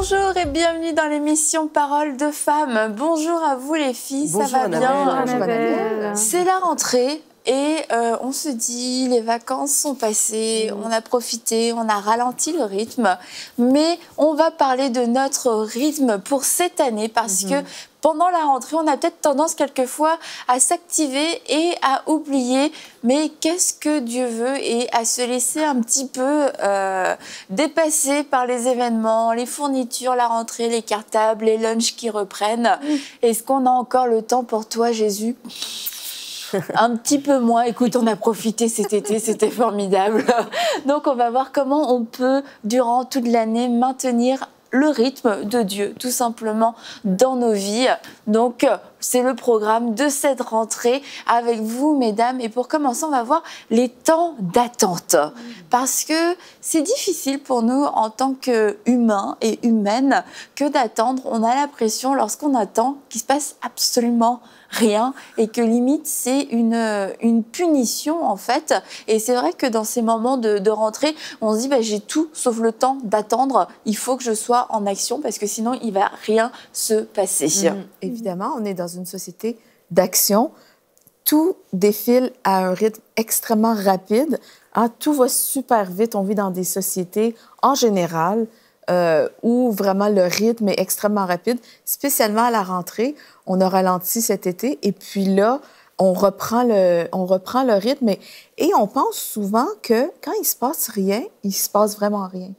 Bonjour et bienvenue dans l'émission Paroles de femmes. Bonjour à vous les filles, Bonjour, ça va bien? Annabelle. C'est la rentrée et on se dit les vacances sont passées, on a profité, on a ralenti le rythme, mais on va parler de notre rythme pour cette année parce que pendant la rentrée, on a peut-être tendance quelquefois à s'activer et à oublier, mais qu'est-ce que Dieu veut et à se laisser un petit peu dépasser par les événements, les fournitures, la rentrée, les cartables, les lunchs qui reprennent. Est-ce qu'on a encore le temps pour toi, Jésus ? Un petit peu moins. Écoute, on a profité cet été, c'était formidable. Donc, on va voir comment on peut, durant toute l'année, maintenir le rythme de Dieu, tout simplement, dans nos vies. Donc, c'est le programme de cette rentrée avec vous, mesdames. Et pour commencer, on va voir les temps d'attente. Parce que c'est difficile pour nous, en tant qu'humains et humaines, que d'attendre. On a l'impression, lorsqu'on attend, qu'il se passe absolument rien et que limite c'est une punition en fait. Et c'est vrai que dans ces moments de rentrée, on se dit j'ai tout sauf le temps d'attendre, il faut que je sois en action parce que sinon il va rien se passer. Évidemment, on est dans une société d'action. Tout défile à un rythme extrêmement rapide. Tout va super vite. On vit dans des sociétés en général où vraiment le rythme est extrêmement rapide, spécialement à la rentrée. On a ralenti cet été et puis là, on reprend le rythme et on pense souvent que quand il se passe rien, il se passe vraiment rien.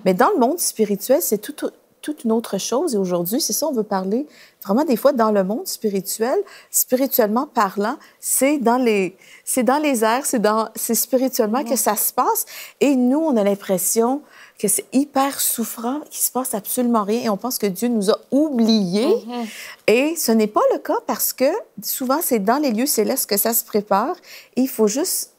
Mais dans le monde spirituel, c'est toute une autre chose. Et aujourd'hui, c'est ça, on veut parler vraiment des fois dans le monde spirituel, spirituellement parlant, c'est dans les airs, c'est spirituellement que ça se passe. Et nous, on a l'impression que c'est hyper souffrant, qu'il se passe absolument rien et on pense que Dieu nous a oubliés. Et ce n'est pas le cas parce que souvent, c'est dans les lieux célestes que ça se prépare et il faut juste...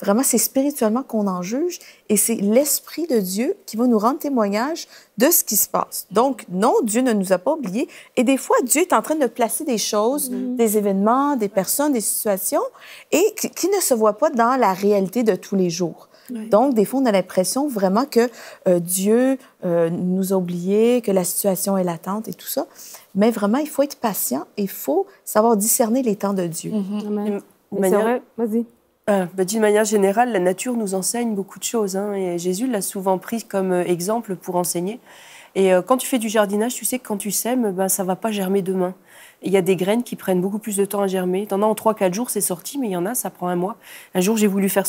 Vraiment, c'est spirituellement qu'on en juge et c'est l'Esprit de Dieu qui va nous rendre témoignage de ce qui se passe. Donc, non, Dieu ne nous a pas oubliés. Et des fois, Dieu est en train de placer des choses, des événements, des personnes, des situations et qui ne se voient pas dans la réalité de tous les jours. Donc, des fois, on a l'impression vraiment que Dieu nous a oubliés, que la situation est latente et tout ça. Mais vraiment, il faut être patient et il faut savoir discerner les temps de Dieu. C'est vrai, vas-y. D'une manière générale, la nature nous enseigne beaucoup de choses. Et Jésus l'a souvent pris comme exemple pour enseigner. Et quand tu fais du jardinage, tu sais que quand tu sèmes, ça ne va pas germer demain. Il y a des graines qui prennent beaucoup plus de temps à germer. T'en as en 3-4 jours, c'est sorti, mais il y en a, ça prend un mois. Un jour, j'ai voulu faire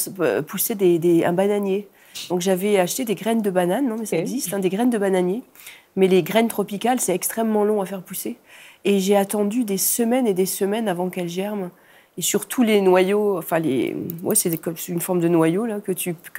pousser un bananier. Donc, j'avais acheté des graines de banane, non, mais ça existe, des graines de bananier. Mais les graines tropicales, c'est extrêmement long à faire pousser. Et j'ai attendu des semaines et des semaines avant qu'elles germent. Et sur tous les noyaux, c'est comme une forme de noyau là, que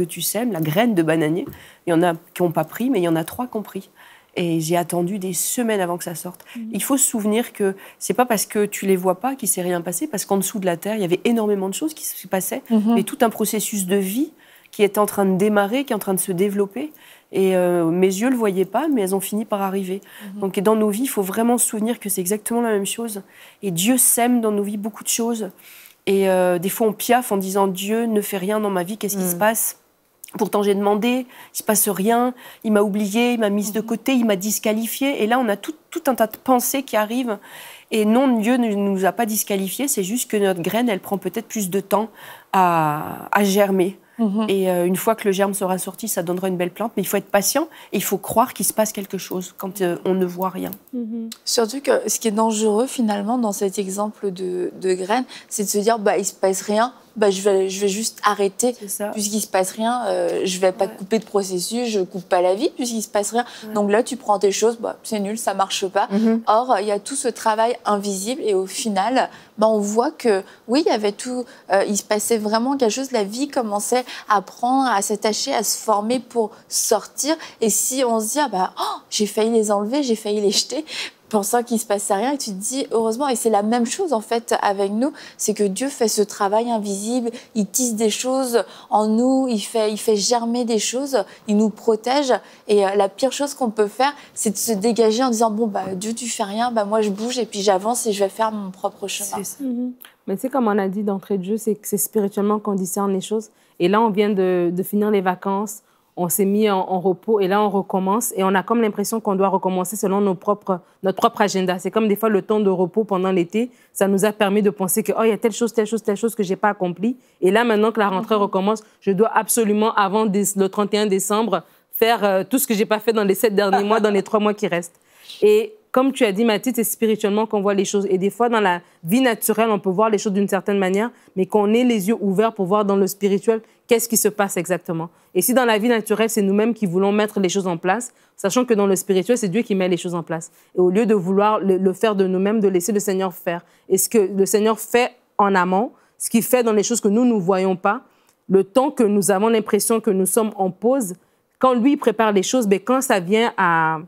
tu sèmes, la graine de bananier. Il y en a qui n'ont pas pris, mais il y en a 3 qui ont pris. Et j'ai attendu des semaines avant que ça sorte. Il faut se souvenir que c'est pas parce que tu les vois pas qu'il s'est rien passé, parce qu'en dessous de la terre, il y avait énormément de choses qui se passaient, mais tout un processus de vie qui est en train de démarrer, qui est en train de se développer. Et mes yeux le voyaient pas, mais elles ont fini par arriver. Donc, dans nos vies, il faut vraiment se souvenir que c'est exactement la même chose. Et Dieu sème dans nos vies beaucoup de choses. Et des fois, on piaffe en disant « Dieu ne fait rien dans ma vie, qu'est-ce qui se passe ?» Pourtant, j'ai demandé, il se passe rien, il m'a oublié, il m'a mise de côté, il m'a disqualifié. Et là, on a tout un tas de pensées qui arrivent. Et non, Dieu ne nous a pas disqualifiés, c'est juste que notre graine, elle prend peut-être plus de temps à germer. Et une fois que le germe sera sorti, ça donnera une belle plante. Mais il faut être patient et il faut croire qu'il se passe quelque chose quand on ne voit rien. Surtout que ce qui est dangereux finalement dans cet exemple de graines, c'est de se dire il se passe rien. Je vais juste arrêter puisqu'il se passe rien. Je vais pas couper de processus, je coupe pas la vie puisqu'il se passe rien. Donc là, tu prends tes choses, c'est nul, ça marche pas. Or, il y a tout ce travail invisible et au final, on voit que oui, il y avait tout. Il se passait vraiment quelque chose. La vie commençait à prendre, à s'attacher, à se former pour sortir. Et si on se dit j'ai failli les enlever, j'ai failli les jeter, pensant qu'il ne se passait rien, et tu te dis heureusement, et c'est la même chose en fait avec nous, c'est que Dieu fait ce travail invisible, il tisse des choses en nous, il fait germer des choses, il nous protège, et la pire chose qu'on peut faire, c'est de se dégager en disant Dieu tu fais rien, moi je bouge et puis j'avance et je vais faire mon propre chemin. Mais tu sais, comme on a dit d'entrée de jeu, c'est que c'est spirituellement qu'on discerne les choses, et là on vient de finir les vacances, on s'est mis en repos et là, on recommence et on a comme l'impression qu'on doit recommencer selon notre propre agenda. C'est comme des fois le temps de repos pendant l'été, ça nous a permis de penser que il y a telle chose que j'ai pas accomplie. Et là, maintenant que la rentrée recommence, je dois absolument, avant le 31 décembre, faire tout ce que j'ai pas fait dans les 7 derniers mois, dans les 3 mois qui restent. Et comme tu as dit, Mathilde, c'est spirituellement qu'on voit les choses. Et des fois, dans la vie naturelle, on peut voir les choses d'une certaine manière, mais qu'on ait les yeux ouverts pour voir dans le spirituel qu'est-ce qui se passe exactement. Et si dans la vie naturelle, c'est nous-mêmes qui voulons mettre les choses en place, sachant que dans le spirituel, c'est Dieu qui met les choses en place. Et au lieu de vouloir le faire de nous-mêmes, de laisser le Seigneur faire. Et ce que le Seigneur fait en amont, ce qu'il fait dans les choses que nous ne voyons pas, le temps que nous avons l'impression que nous sommes en pause, quand lui prépare les choses, ben, quand ça vient à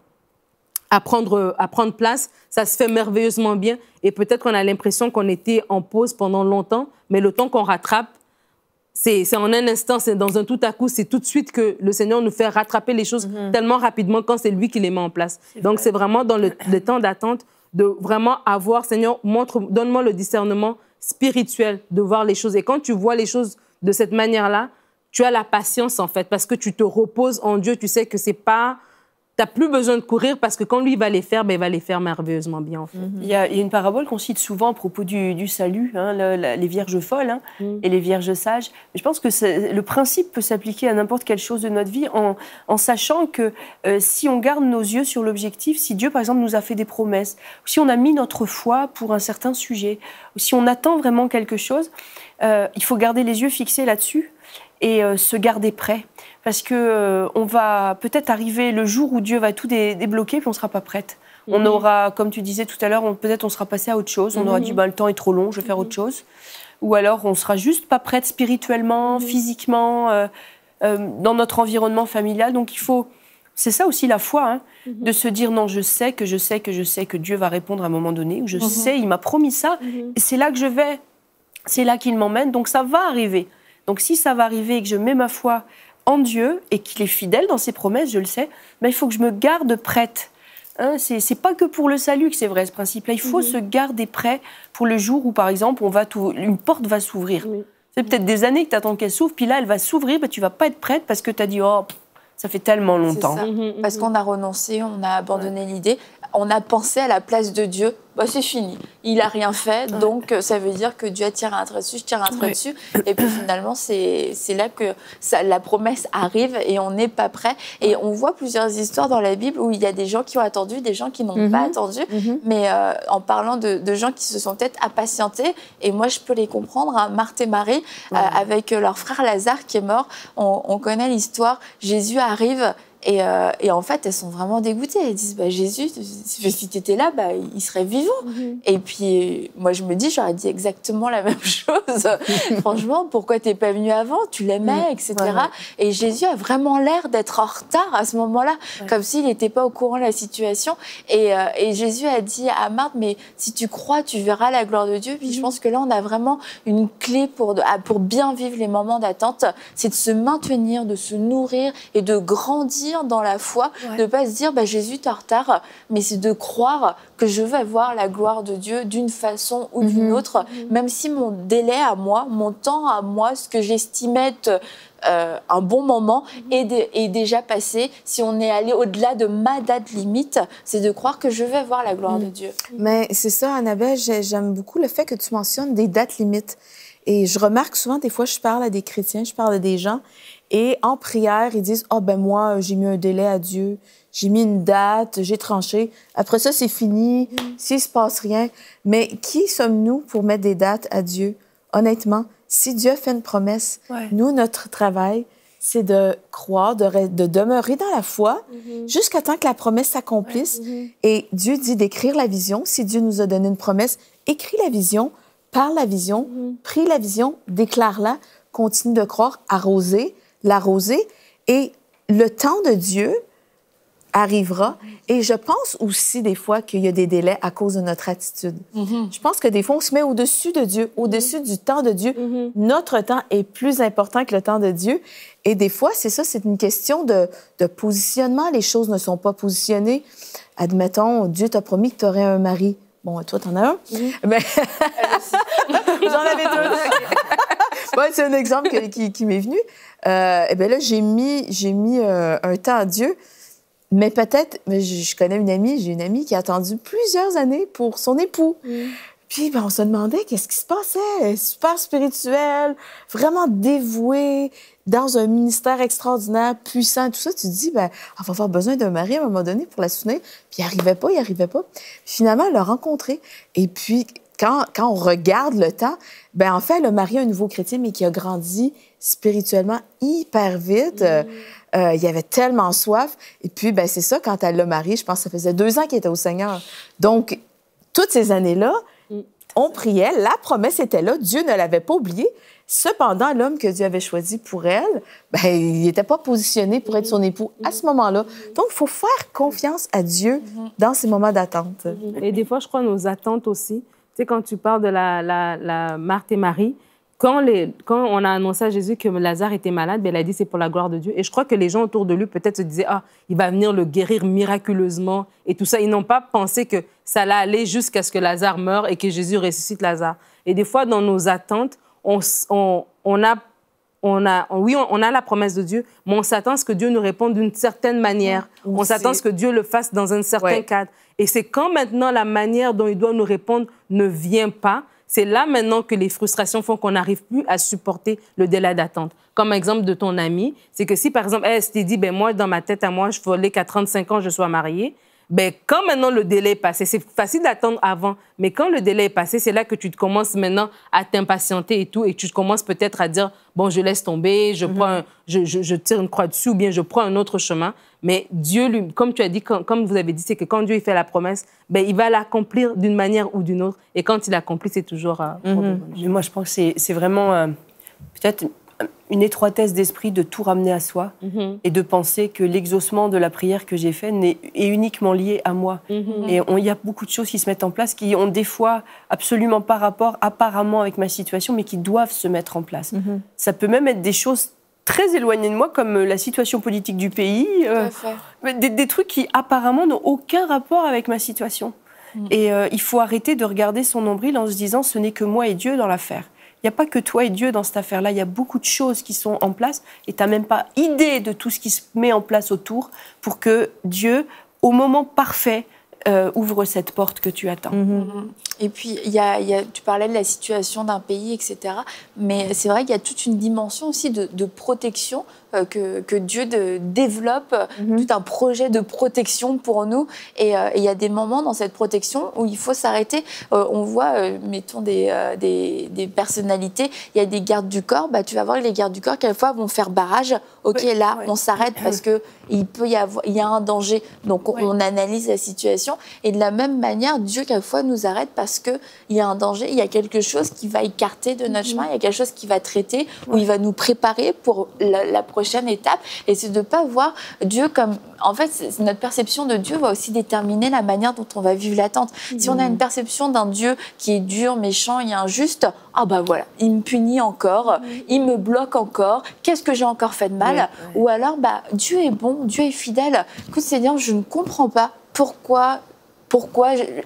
prendre place, ça se fait merveilleusement bien. Et peut-être qu'on a l'impression qu'on était en pause pendant longtemps, mais le temps qu'on rattrape, c'est en un instant, c'est dans un tout à coup, c'est tout de suite que le Seigneur nous fait rattraper les choses tellement rapidement quand c'est lui qui les met en place. Donc, c'est vraiment dans le temps d'attente de vraiment avoir, Seigneur, donne-moi le discernement spirituel de voir les choses. Et quand tu vois les choses de cette manière-là, tu as la patience, en fait, parce que tu te reposes en Dieu. Tu sais que c'est pas... Tu n'as plus besoin de courir parce que quand lui va les faire, ben, il va les faire merveilleusement bien, en fait. Il y a une parabole qu'on cite souvent à propos du salut, hein, les vierges folles et les vierges sages. Je pense que le principe peut s'appliquer à n'importe quelle chose de notre vie en sachant que si on garde nos yeux sur l'objectif, si Dieu, par exemple, nous a fait des promesses, si on a mis notre foi pour un certain sujet, ou si on attend vraiment quelque chose, il faut garder les yeux fixés là-dessus et se garder prêt. Parce qu'on va peut-être arriver le jour où Dieu va tout débloquer, puis on ne sera pas prête. On aura, comme tu disais tout à l'heure, peut-être on sera passé à autre chose. On aura dit, le temps est trop long, je vais faire autre chose. Ou alors, on ne sera juste pas prête spirituellement, physiquement, dans notre environnement familial. Donc, c'est ça aussi la foi, de se dire, non, je sais que Dieu va répondre à un moment donné, ou je sais, il m'a promis ça, et c'est là que je vais, c'est là qu'il m'emmène, donc ça va arriver. Donc, si ça va arriver et que je mets ma foi en Dieu et qu'il est fidèle dans ses promesses, je le sais, il faut que je me garde prête. C'est pas que pour le salut que c'est vrai ce principe-là. Il faut se garder prêt pour le jour où, par exemple, une porte va s'ouvrir. C'est peut-être des années que tu attends qu'elle s'ouvre, puis là, elle va s'ouvrir, tu vas pas être prête parce que tu as dit « Oh, ça fait tellement longtemps. » Parce qu'on a renoncé, on a abandonné l'idée, on a pensé à la place de Dieu. C'est fini. Il n'a rien fait, donc ça veut dire que Dieu a tiré un trait dessus, je tire un trait dessus. Et puis finalement, c'est là que la promesse arrive et on n'est pas prêt. Et on voit plusieurs histoires dans la Bible où il y a des gens qui ont attendu, des gens qui n'ont pas attendu. Mais en parlant de gens qui se sont peut-être impatientés, et moi je peux les comprendre, Marthe et Marie, avec leur frère Lazare qui est mort, on connaît l'histoire. Jésus arrive. Et en fait, elles sont vraiment dégoûtées. Elles disent, Jésus, si tu étais là, il serait vivant. Et puis, moi, je me dis, j'aurais dit exactement la même chose. Franchement, pourquoi tu n'es pas venu avant? Tu l'aimais, etc. Et Jésus a vraiment l'air d'être en retard à ce moment-là, comme s'il n'était pas au courant de la situation. Et Jésus a dit à Marthe, mais si tu crois, tu verras la gloire de Dieu. Puis je pense que là, on a vraiment une clé pour bien vivre les moments d'attente. C'est de se maintenir, de se nourrir et de grandir dans la foi, de ne pas se dire Jésus, t'es en retard, mais c'est de croire que je vais voir la gloire de Dieu d'une façon ou d'une autre, même si mon délai à moi, mon temps à moi, ce que j'estimais être un bon moment est déjà passé. Si on est allé au-delà de ma date limite, c'est de croire que je vais voir la gloire de Dieu. Mais c'est ça, Annabelle, j'aime beaucoup le fait que tu mentionnes des dates limites. Et je remarque souvent, des fois, je parle à des chrétiens, je parle à des gens, et en prière, ils disent « moi, j'ai mis un délai à Dieu, j'ai mis une date, j'ai tranché. Après ça, c'est fini, s'il se passe rien. » Mais qui sommes-nous pour mettre des dates à Dieu? Honnêtement, si Dieu fait une promesse, nous, notre travail, c'est de croire, de demeurer dans la foi jusqu'à temps que la promesse s'accomplisse. Et Dieu dit d'écrire la vision. Si Dieu nous a donné une promesse, écris la vision, parle la vision, prie la vision, déclare-la, continue de croire, l'arroser, et le temps de Dieu arrivera. Et je pense aussi des fois qu'il y a des délais à cause de notre attitude. Je pense que des fois, on se met au-dessus de Dieu, au-dessus du temps de Dieu. Notre temps est plus important que le temps de Dieu. Et des fois, c'est ça, c'est une question de positionnement. Les choses ne sont pas positionnées. Admettons, Dieu t'a promis que tu aurais un mari. Bon, toi, t'en as un. Mais... J'en avais deux. Ouais, c'est un exemple qui m'est venu. Eh bien là, j'ai mis un temps à Dieu. Mais peut-être, je connais j'ai une amie qui a attendu plusieurs années pour son époux. Puis, on se demandait qu'est-ce qui se passait. Super spirituel, vraiment dévoué, dans un ministère extraordinaire, puissant, tout ça. Tu te dis, elle va avoir besoin d'un mari à un moment donné pour la soutenir. Puis, il arrivait pas. Puis, finalement, elle l'a rencontré. Et puis, quand on regarde le temps, en fait, elle a marié un nouveau chrétien, mais qui a grandi spirituellement hyper vite. Il y avait tellement soif. Et puis, c'est ça, quand elle l'a marié, je pense que ça faisait 2 ans qu'il était au Seigneur. Donc, toutes ces années-là, on priait, la promesse était là, Dieu ne l'avait pas oubliée. Cependant, l'homme que Dieu avait choisi pour elle, il n'était pas positionné pour être son époux à ce moment-là. Donc, il faut faire confiance à Dieu dans ces moments d'attente. Et des fois, je crois, nos attentes aussi. Tu sais, quand tu parles de la Marthe et Marie, quand on a annoncé à Jésus que Lazare était malade, elle a dit c'est pour la gloire de Dieu. Et je crois que les gens autour de lui peut-être se disaient il va venir le guérir miraculeusement et tout ça. Ils n'ont pas pensé que ça allait aller jusqu'à ce que Lazare meure et que Jésus ressuscite Lazare. Et des fois, dans nos attentes, on a la promesse de Dieu, mais on s'attend à ce que Dieu nous réponde d'une certaine manière. On s'attend à ce que Dieu le fasse dans un certain cadre. Et c'est quand maintenant la manière dont il doit nous répondre ne vient pas, c'est là maintenant que les frustrations font qu'on n'arrive plus à supporter le délai d'attente. Comme exemple de ton amie, c'est que si par exemple, elle s'était dit, moi, dans ma tête à moi, je voulais qu'à 35 ans, je sois mariée, quand maintenant le délai est passé, c'est facile d'attendre avant, mais quand le délai est passé, c'est là que tu te commences maintenant à t'impatienter et tout, et tu commences peut-être à dire, je laisse tomber, je tire une croix dessus, ou bien je prends un autre chemin. Mais Dieu, lui, comme tu as dit, comme vous avez dit, c'est que quand Dieu il fait la promesse, il va l'accomplir d'une manière ou d'une autre, et quand il l'accomplit, c'est toujours pour de bonnes choses. Moi, je pense que c'est vraiment peut-être une étroitesse d'esprit de tout ramener à soi et de penser que l'exaucement de la prière que j'ai faite est uniquement lié à moi. Et il y a beaucoup de choses qui se mettent en place qui ont des fois absolument pas rapport apparemment avec ma situation, mais qui doivent se mettre en place. Ça peut même être des choses très éloignées de moi, comme la situation politique du pays, des trucs qui apparemment n'ont aucun rapport avec ma situation. Et il faut arrêter de regarder son nombril en se disant ce n'est que moi et Dieu dans l'affaire. Il n'y a pas que toi et Dieu dans cette affaire-là. Il y a beaucoup de choses qui sont en place et tu n'as même pas idée de tout ce qui se met en place autour pour que Dieu, au moment parfait, ouvre cette porte que tu attends. Et puis, tu parlais de la situation d'un pays, etc. Mais c'est vrai qu'il y a toute une dimension aussi de protection que Dieu développe, tout un projet de protection pour nous. Et il y a des moments dans cette protection où il faut s'arrêter. On voit, mettons, des personnalités. Il y a des gardes du corps. Tu vas voir les gardes du corps, quelquefois, vont faire barrage. Là, on s'arrête parce qu'il y a un danger. Donc, on analyse la situation. Et de la même manière, Dieu, quelquefois, nous arrête parce qu'il y a un danger, il y a quelque chose qui va écarter de notre chemin, il y a quelque chose qui va traiter, où il va nous préparer pour la prochaine étape. Et c'est de ne pas voir Dieu comme... En fait, notre perception de Dieu va aussi déterminer la manière dont on va vivre l'attente. Si on a une perception d'un Dieu qui est dur, méchant et injuste, voilà, il me punit encore, il me bloque encore, qu'est-ce que j'ai encore fait de mal? Ou alors, Dieu est bon, Dieu est fidèle. Écoute, Seigneur, je ne comprends pas pourquoi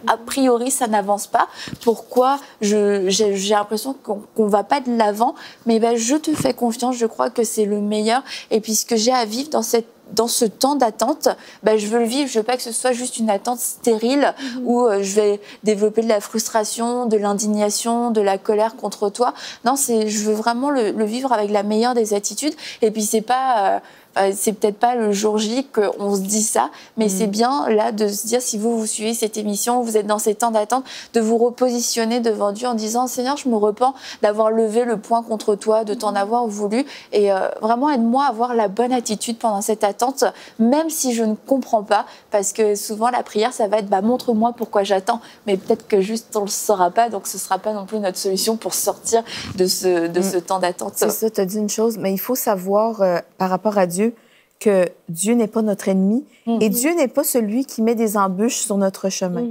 a priori ça n'avance pas, pourquoi j'ai l'impression qu'on ne va pas de l'avant, mais je te fais confiance, je crois que c'est le meilleur. Et puis ce que j'ai à vivre dans ce temps d'attente, je veux le vivre. Je veux pas que ce soit juste une attente stérile où je vais développer de la frustration, de l'indignation, de la colère contre toi. Non, je veux vraiment le vivre avec la meilleure des attitudes. Et puis c'est peut-être pas le jour J qu'on se dit ça, mais c'est bien là de se dire, si vous suivez cette émission, vous êtes dans ces temps d'attente, de vous repositionner devant Dieu en disant, Seigneur, je me repens d'avoir levé le poing contre toi, de t'en avoir voulu, et vraiment aide-moi à avoir la bonne attitude pendant cette attente, même si je ne comprends pas, parce que souvent la prière, ça va être, montre-moi pourquoi j'attends, mais peut-être que juste on le saura pas, donc ce sera pas non plus notre solution pour sortir de ce temps d'attente. C'est ça, tu as dit une chose, mais il faut savoir par rapport à Dieu, que Dieu n'est pas notre ennemi et Dieu n'est pas celui qui met des embûches sur notre chemin.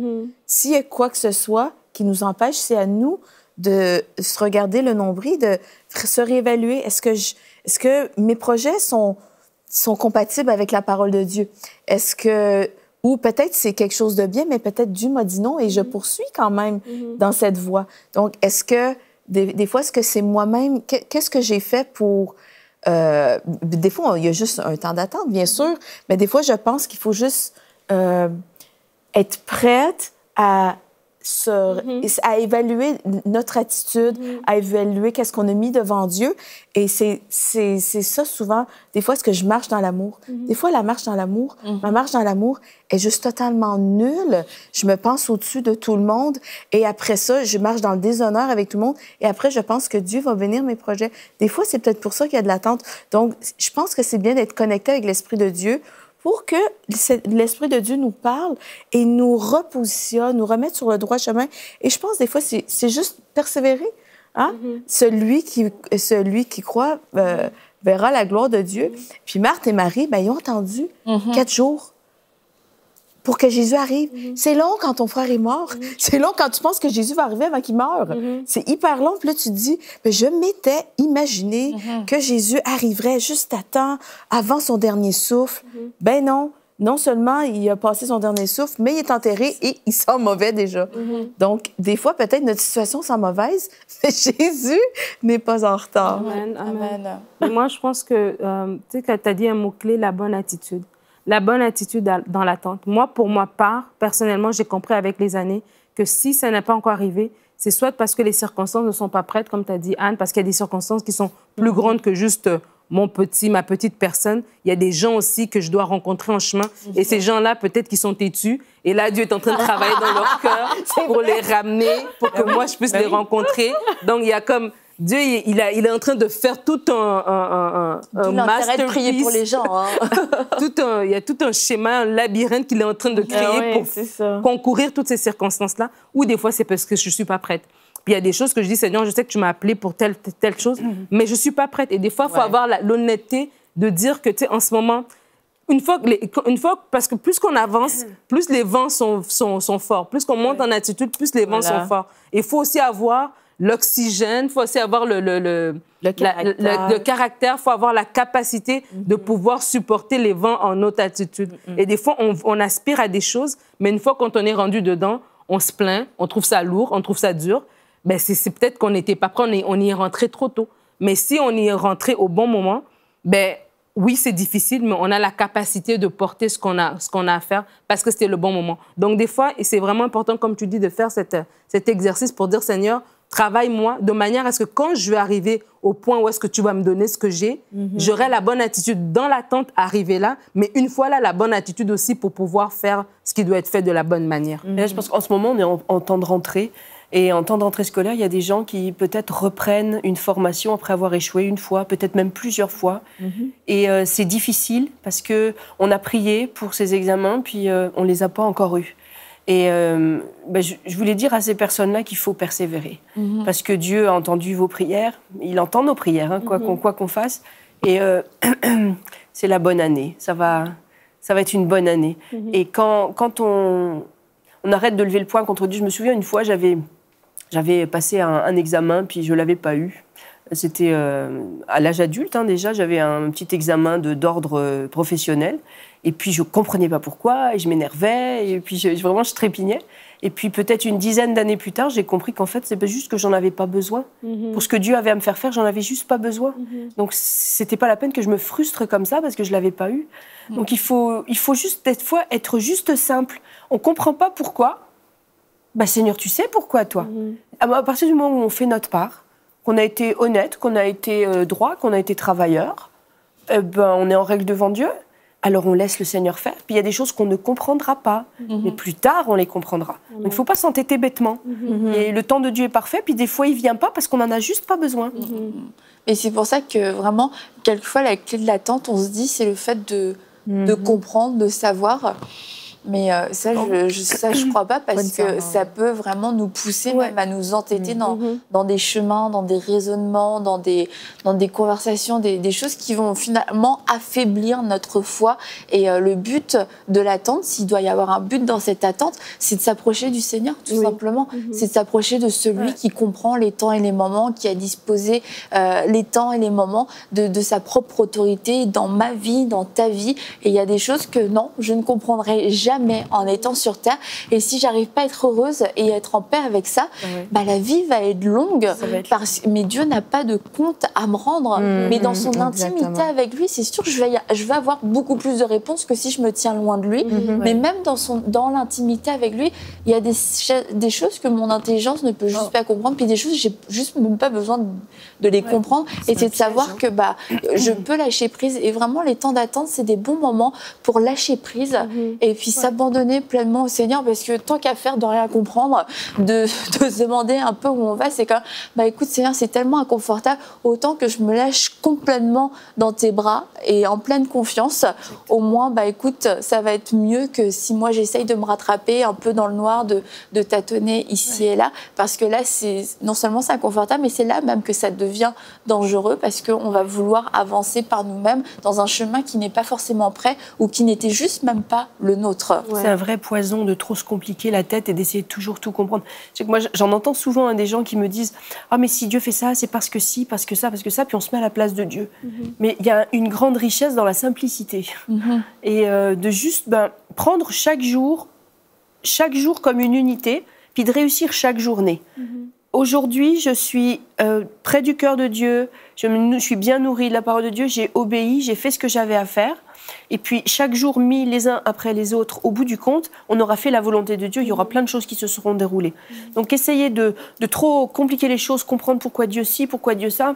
S'il y a quoi que ce soit qui nous empêche, c'est à nous de se regarder le nombril, de se réévaluer. Est-ce que mes projets sont compatibles avec la parole de Dieu? Ou peut-être c'est quelque chose de bien, mais peut-être Dieu m'a dit non et je poursuis quand même dans cette voie. Donc, est-ce que Des fois, est-ce que c'est moi-même? Qu'est-ce que j'ai fait pour... des fois, il y a juste un temps d'attente, bien sûr, mais des fois, je pense qu'il faut juste être prête à évaluer notre attitude, à évaluer qu'est-ce qu'on a mis devant Dieu. Et c'est ça, souvent. Des fois, est-ce que je marche dans l'amour? Des fois, ma marche dans l'amour est juste totalement nulle. Je me pense au-dessus de tout le monde. Et après ça, je marche dans le déshonneur avec tout le monde. Et après, je pense que Dieu va bénir mes projets. Des fois, c'est peut-être pour ça qu'il y a de l'attente. Donc, je pense que c'est bien d'être connecté avec l'Esprit de Dieu pour que l'Esprit de Dieu nous parle et nous repositionne, nous remette sur le droit chemin. Et je pense, des fois, c'est juste persévérer. Hein? Celui qui croit verra la gloire de Dieu. Puis Marthe et Marie, ils ont attendu 4 jours pour que Jésus arrive. C'est long quand ton frère est mort. C'est long quand tu penses que Jésus va arriver avant qu'il meure. C'est hyper long. Puis là, tu te dis, je m'étais imaginé que Jésus arriverait juste à temps, avant son dernier souffle. Ben non. Non seulement il a passé son dernier souffle, mais il est enterré et il sent mauvais déjà. Donc, des fois, peut-être notre situation sent mauvaise, mais Jésus n'est pas en retard. Amen. Amen. Et moi, je pense que, tu sais, quand tu as dit un mot-clé, la bonne attitude. La bonne attitude dans l'attente. Moi, pour ma part, personnellement, j'ai compris avec les années que si ça n'est pas encore arrivé, c'est soit parce que les circonstances ne sont pas prêtes, comme tu as dit, Anne, parce qu'il y a des circonstances qui sont plus grandes que juste ma petite personne. Il y a des gens aussi que je dois rencontrer en chemin. Et ces gens-là, peut-être qu'ils sont têtus. Et là, Dieu est en train de travailler dans leur cœur pour les ramener, pour que moi, je puisse les rencontrer. Donc, il y a comme... Dieu, il est en train de faire tout un masterpiece. De prier pour les gens. Hein. Il y a tout un schéma, un labyrinthe qu'il est en train de créer pour concourir toutes ces circonstances-là. Ou des fois, c'est parce que je ne suis pas prête. Puis il y a des choses que je dis, Seigneur, je sais que tu m'as appelée pour telle chose, mais je ne suis pas prête. Et des fois, il faut avoir l'honnêteté de dire que, tu sais, en ce moment, parce que plus qu'on avance, plus les vents sont forts. Plus qu'on monte en attitude, plus les vents sont forts. Il faut aussi avoir l'oxygène, il faut aussi avoir le caractère, il faut avoir la capacité de pouvoir supporter les vents en haute attitude. Et des fois, on aspire à des choses, mais une fois quand on est rendu dedans, on se plaint, on trouve ça lourd, on trouve ça dur. Ben c'est peut-être qu'on n'était pas prêt, on y est rentré trop tôt. Mais si on y est rentré au bon moment, ben oui, c'est difficile, mais on a la capacité de porter ce qu'on a à faire parce que c'était le bon moment. Donc des fois, et c'est vraiment important, comme tu dis, de faire cet exercice pour dire, Seigneur, travaille-moi de manière à ce que quand je vais arriver au point où est-ce que tu vas me donner ce que j'ai, j'aurai la bonne attitude dans l'attente, arriver là, mais une fois là, la bonne attitude aussi pour pouvoir faire ce qui doit être fait de la bonne manière. Et là, je pense qu'en ce moment, on est en temps de rentrée. Et en temps de rentrée scolaire, il y a des gens qui peut-être reprennent une formation après avoir échoué une fois, peut-être même plusieurs fois. Et c'est difficile parce qu'on a prié pour ces examens, puis on ne les a pas encore eus. Et je voulais dire à ces personnes-là qu'il faut persévérer. Parce que Dieu a entendu vos prières. Il entend nos prières, hein, quoi qu'on fasse. Et c'est la bonne année. Ça va être une bonne année. Et quand on arrête de lever le poing contre Dieu, je me souviens une fois, j'avais passé un examen, puis je ne l'avais pas eu. C'était à l'âge adulte, hein, déjà. J'avais un petit examen d'ordre professionnel. Et puis, je ne comprenais pas pourquoi, et je m'énervais, et puis vraiment, je trépignais. Et puis, peut-être une dizaine d'années plus tard, j'ai compris qu'en fait, c'est juste que j'en avais pas besoin. Pour ce que Dieu avait à me faire faire, j'en avais juste pas besoin. Donc, c'était pas la peine que je me frustre comme ça, parce que je l'avais pas eu. Donc, il faut juste, des fois, être juste simple. On comprend pas pourquoi. Seigneur, tu sais pourquoi, toi. À partir du moment où on fait notre part, qu'on a été honnête, qu'on a été droit, qu'on a été travailleur, on est en règle devant Dieu. Alors on laisse le Seigneur faire. Puis il y a des choses qu'on ne comprendra pas, mais plus tard on les comprendra. Donc il ne faut pas s'entêter bêtement. Et le temps de Dieu est parfait, puis des fois il ne vient pas parce qu'on n'en a juste pas besoin. Et c'est pour ça que vraiment, quelquefois la clé de l'attente, on se dit, c'est le fait de comprendre, de savoir. Mais ça, je crois pas, parce que ça peut vraiment nous pousser même à nous entêter dans des chemins, dans des raisonnements, dans des conversations, des choses qui vont finalement affaiblir notre foi. Et le but de l'attente, s'il doit y avoir un but dans cette attente, c'est de s'approcher du Seigneur, tout simplement. C'est de s'approcher de celui qui comprend les temps et les moments, qui a disposé les temps et les moments de sa propre autorité dans ma vie, dans ta vie. Et il y a des choses que non, je ne comprendrai jamais là, mais en étant sur Terre. Et si j'arrive pas à être heureuse et à être en paix avec ça, la vie va être longue. Mais Dieu n'a pas de compte à me rendre. Mais dans son intimité avec lui, c'est sûr que je vais avoir beaucoup plus de réponses que si je me tiens loin de lui. Mais même dans l'intimité avec lui, il y a des choses que mon intelligence ne peut juste pas comprendre, puis des choses j'ai juste même pas besoin de les comprendre. Et c'est de savoir que je peux lâcher prise. Et vraiment, les temps d'attente, c'est des bons moments pour lâcher prise et puis s'abandonner pleinement au Seigneur, parce que tant qu'à faire de rien comprendre, de se demander un peu où on va, c'est quand écoute Seigneur, c'est tellement inconfortable, autant que je me lâche complètement dans tes bras et en pleine confiance. Au moins, écoute, ça va être mieux que si moi j'essaye de me rattraper un peu dans le noir, de tâtonner ici et là, parce que là, non seulement c'est inconfortable, mais c'est là même que ça devient dangereux, parce qu'on va vouloir avancer par nous-mêmes dans un chemin qui n'est pas forcément prêt ou qui n'était juste même pas le nôtre. C'est un vrai poison de trop se compliquer la tête et d'essayer de toujours tout comprendre. C'est que moi, j'en entends souvent des gens qui me disent « Ah, mais si Dieu fait ça, c'est parce que si, parce que ça, puis on se met à la place de Dieu. Mais il y a une grande richesse dans la simplicité. Et de juste prendre chaque jour comme une unité, puis de réussir chaque journée. Aujourd'hui, je suis près du cœur de Dieu, je suis bien nourrie de la parole de Dieu, j'ai obéi, j'ai fait ce que j'avais à faire. Et puis, chaque jour, mis les uns après les autres, au bout du compte, on aura fait la volonté de Dieu, il y aura plein de choses qui se seront déroulées. Donc, essayer de trop compliquer les choses, comprendre pourquoi Dieu ci, pourquoi Dieu ça.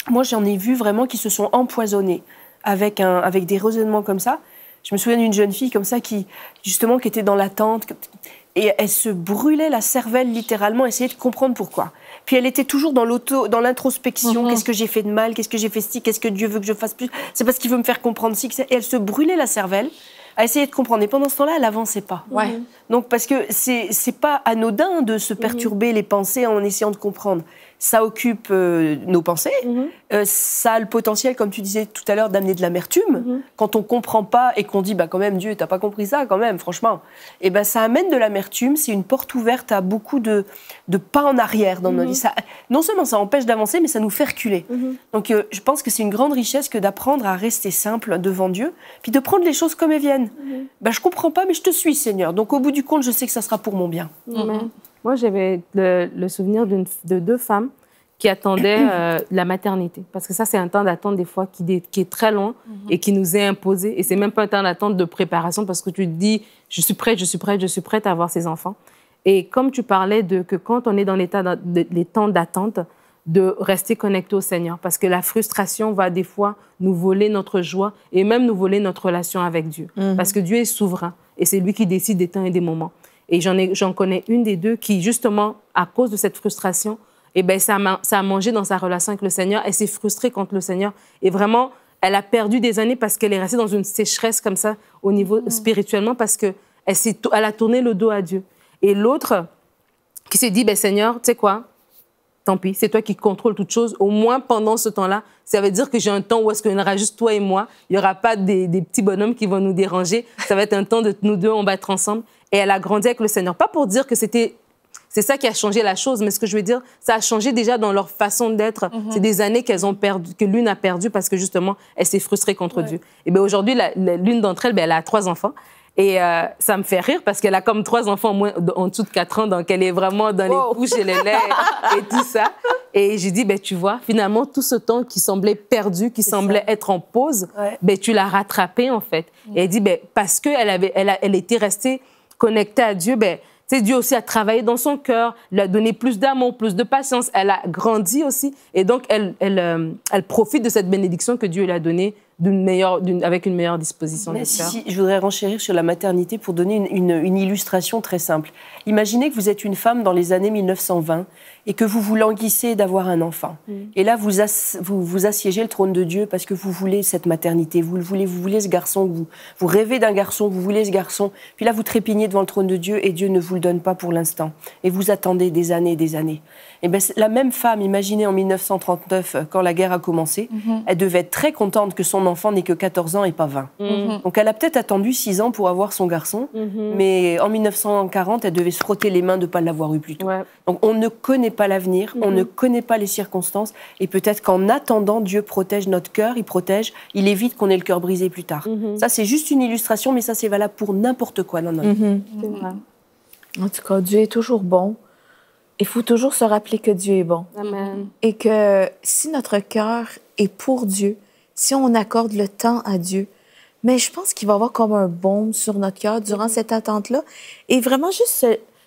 Moi, j'en ai vu vraiment qui se sont empoisonnés avec des raisonnements comme ça. Je me souviens d'une jeune fille comme ça qui était dans l'attente. Et elle se brûlait la cervelle littéralement, essayait de comprendre pourquoi. Puis elle était toujours dans l'introspection. Qu'est-ce que j'ai fait de mal? Qu'est-ce que j'ai fait ci? Qu'est-ce que Dieu veut que je fasse plus? C'est parce qu'il veut me faire comprendre ci. Et elle se brûlait la cervelle à essayer de comprendre. Et pendant ce temps-là, elle n'avançait pas. Donc parce que c'est pas anodin de se perturber les pensées en essayant de comprendre. Ça occupe nos pensées, ça a le potentiel, comme tu disais tout à l'heure, d'amener de l'amertume. Quand on ne comprend pas et qu'on dit quand même, Dieu, tu n'as pas compris ça quand même, franchement. Et ça amène de l'amertume, c'est une porte ouverte à beaucoup de pas en arrière dans notre vie. Non seulement ça empêche d'avancer, mais ça nous fait reculer. Donc je pense que c'est une grande richesse que d'apprendre à rester simple devant Dieu, puis de prendre les choses comme elles viennent. Je ne comprends pas, mais je te suis, Seigneur. Donc au bout du compte, je sais que ça sera pour mon bien. Moi, j'avais le souvenir de deux femmes qui attendaient la maternité. Parce que ça, c'est un temps d'attente, des fois, qui est très long et qui nous est imposé. Et c'est même pas un temps d'attente de préparation parce que tu te dis, je suis prête à avoir ces enfants. Et comme tu parlais que quand on est dans les temps d'attente, de rester connecté au Seigneur. Parce que la frustration va, des fois, nous voler notre joie et même nous voler notre relation avec Dieu. Parce que Dieu est souverain et c'est lui qui décide des temps et des moments. Et j'en connais une des deux qui, justement, à cause de cette frustration, ça a mangé dans sa relation avec le Seigneur. Elle s'est frustrée contre le Seigneur. Et vraiment, elle a perdu des années parce qu'elle est restée dans une sécheresse comme ça, au niveau spirituellement, parce qu'elle a tourné le dos à Dieu. Et l'autre qui s'est dit, Seigneur, tu sais quoi? Tant pis, c'est toi qui contrôles toutes choses. Au moins, pendant ce temps-là, ça veut dire que j'ai un temps où est-ce qu'il y aura juste toi et moi. Il n'y aura pas des petits bonhommes qui vont nous déranger. Ça va être un temps de nous deux, on va être ensemble. Et elle a grandi avec le Seigneur. Pas pour dire que c'est ça qui a changé la chose, mais ce que je veux dire, ça a changé déjà dans leur façon d'être. C'est des années qu'elles ont perdu, que l'une a perdu parce que justement, elle s'est frustrée contre Dieu. Et aujourd'hui, l'une d'entre elles, elle a 3 enfants. Et ça me fait rire parce qu'elle a comme 3 enfants en dessous de 4 ans, donc elle est vraiment dans les couches et les laits et tout ça. Et j'ai dit, tu vois, finalement, tout ce temps qui semblait perdu, qui semblait être en pause, tu l'as rattrapé en fait. Et elle dit, parce qu'elle était restée connectée à Dieu, Dieu aussi a travaillé dans son cœur, lui a donné plus d'amour, plus de patience. Elle a grandi aussi. Et donc, elle profite de cette bénédiction que Dieu lui a donnée avec une meilleure disposition. Je voudrais renchérir sur la maternité pour donner une illustration très simple. Imaginez que vous êtes une femme dans les années 1920 et que vous languissez d'avoir un enfant. Et là, vous assiégez le trône de Dieu parce que vous voulez cette maternité, vous voulez ce garçon, vous rêvez d'un garçon, vous voulez ce garçon. Puis là, vous trépignez devant le trône de Dieu et Dieu ne vous le donne pas pour l'instant. Et vous attendez des années et des années. Et la même femme, imaginez en 1939, quand la guerre a commencé, elle devait être très contente que son enfant n'ait que 14 ans et pas 20. Donc elle a peut-être attendu 6 ans pour avoir son garçon, mais en 1940, elle devait se frotter les mains de ne pas l'avoir eu plus tôt. Donc on ne connaît pas l'avenir, on ne connaît pas les circonstances, et peut-être qu'en attendant, Dieu protège notre cœur, il protège, il évite qu'on ait le cœur brisé plus tard. Ça, c'est juste une illustration, mais ça, c'est valable pour n'importe quoi dans notre vie. En tout cas, Dieu est toujours bon. Il faut toujours se rappeler que Dieu est bon. Amen. Et que si notre cœur est pour Dieu, si on accorde le temps à Dieu, mais je pense qu'il va y avoir comme un baume sur notre cœur durant cette attente-là. Et vraiment juste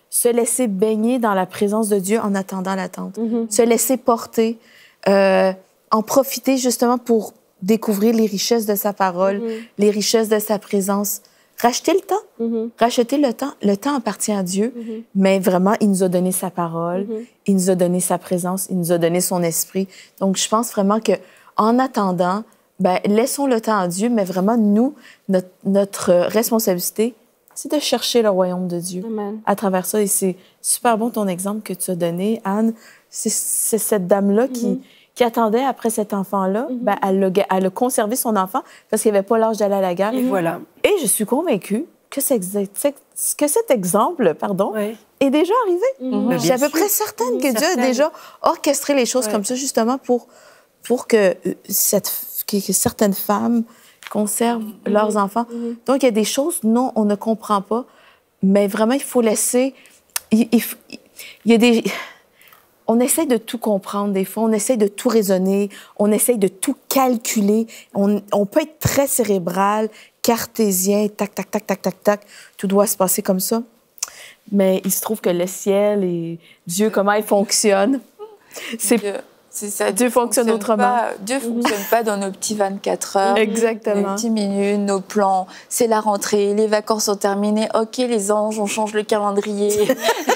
se laisser baigner dans la présence de Dieu en attendant l'attente. Se laisser porter, en profiter justement pour découvrir les richesses de sa parole, les richesses de sa présence. Racheter le temps. Racheter le temps. Le temps appartient à Dieu, mais vraiment, il nous a donné sa parole, il nous a donné sa présence, il nous a donné son esprit. Donc, je pense vraiment que en attendant, ben, laissons le temps à Dieu, mais vraiment, nous, notre responsabilité, c'est de chercher le royaume de Dieu. Amen. À travers ça. Et c'est super bon ton exemple que tu as donné, Anne. C'est cette dame-là qui attendait après cet enfant-là. Ben, elle a conservé son enfant parce qu'il n'avait pas l'âge d'aller à la guerre. Et voilà. Et je suis convaincue que cet exemple est déjà arrivé. Je suis à peu près certaine que Dieu a déjà orchestré les choses comme ça, justement, pour que certaines femmes conservent leurs enfants. Donc, il y a des choses, non, on ne comprend pas, mais vraiment, il faut laisser... Il y a des... On essaie de tout comprendre des fois, on essaie de tout raisonner, on essaie de tout calculer. On peut être très cérébral, cartésien, tac, tac, tac, tac, tac, tac. Tout doit se passer comme ça. Mais il se trouve que le ciel et Dieu, comment il fonctionne, c'est ça. Dieu fonctionne autrement. Dieu fonctionne pas dans nos petits 24 heures. Exactement. Nos petits minutes, nos plans. C'est la rentrée, les vacances sont terminées. OK, les anges, on change le calendrier.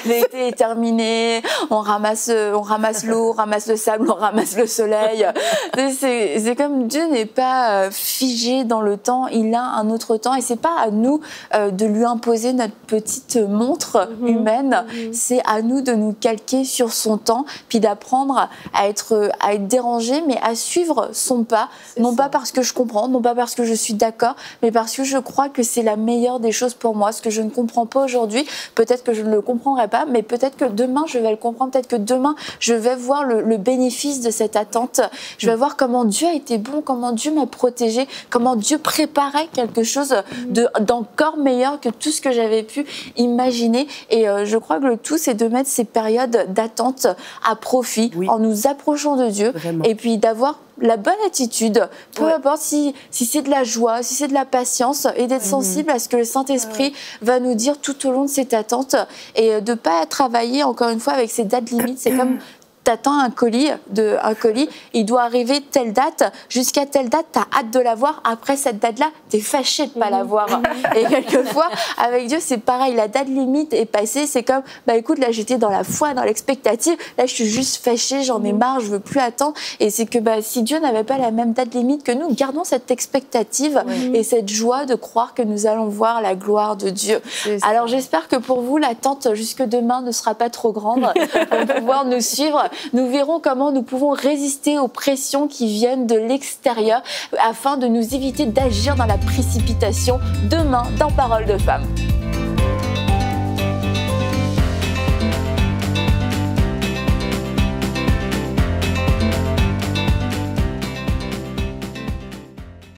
L'été est terminé. On ramasse l'eau, on ramasse le sable, on ramasse le soleil. C'est comme Dieu n'est pas figé dans le temps. Il a un autre temps. Et c'est pas à nous de lui imposer notre petite montre humaine. C'est à nous de nous calquer sur son temps, puis d'apprendre à être dérangé, mais à suivre son pas, non pas parce que je comprends, non pas parce que je suis d'accord, mais parce que je crois que c'est la meilleure des choses pour moi. Ce que je ne comprends pas aujourd'hui, peut-être que je ne le comprendrai pas, mais peut-être que demain, je vais le comprendre, peut-être que demain, je vais voir le bénéfice de cette attente. Je vais voir comment Dieu a été bon, comment Dieu m'a protégée, comment Dieu préparait quelque chose d'encore meilleur que tout ce que j'avais pu imaginer. Et je crois que le tout, c'est de mettre ces périodes d'attente à profit, en nous approchant de Dieu, et puis d'avoir la bonne attitude, peu importe si c'est de la joie, si c'est de la patience, et d'être sensible à ce que le Saint-Esprit va nous dire tout au long de cette attente, et de ne pas travailler, encore une fois, avec ces dates limites. C'est comme... T'attends un colis, il doit arriver telle date, jusqu'à telle date, t'as hâte de l'avoir. Après cette date-là, t'es fâché de pas l'avoir. Et quelquefois, avec Dieu, c'est pareil. La date limite est passée. C'est comme, écoute, là, j'étais dans la foi, dans l'expectative. Là, je suis juste fâchée, j'en ai marre, je veux plus attendre. Et c'est que, si Dieu n'avait pas la même date limite que nous, gardons cette expectative et cette joie de croire que nous allons voir la gloire de Dieu. Alors, j'espère que pour vous, l'attente jusque demain ne sera pas trop grande pour pouvoir nous suivre. Nous verrons comment nous pouvons résister aux pressions qui viennent de l'extérieur afin de nous éviter d'agir dans la précipitation demain dans Parole de Femme.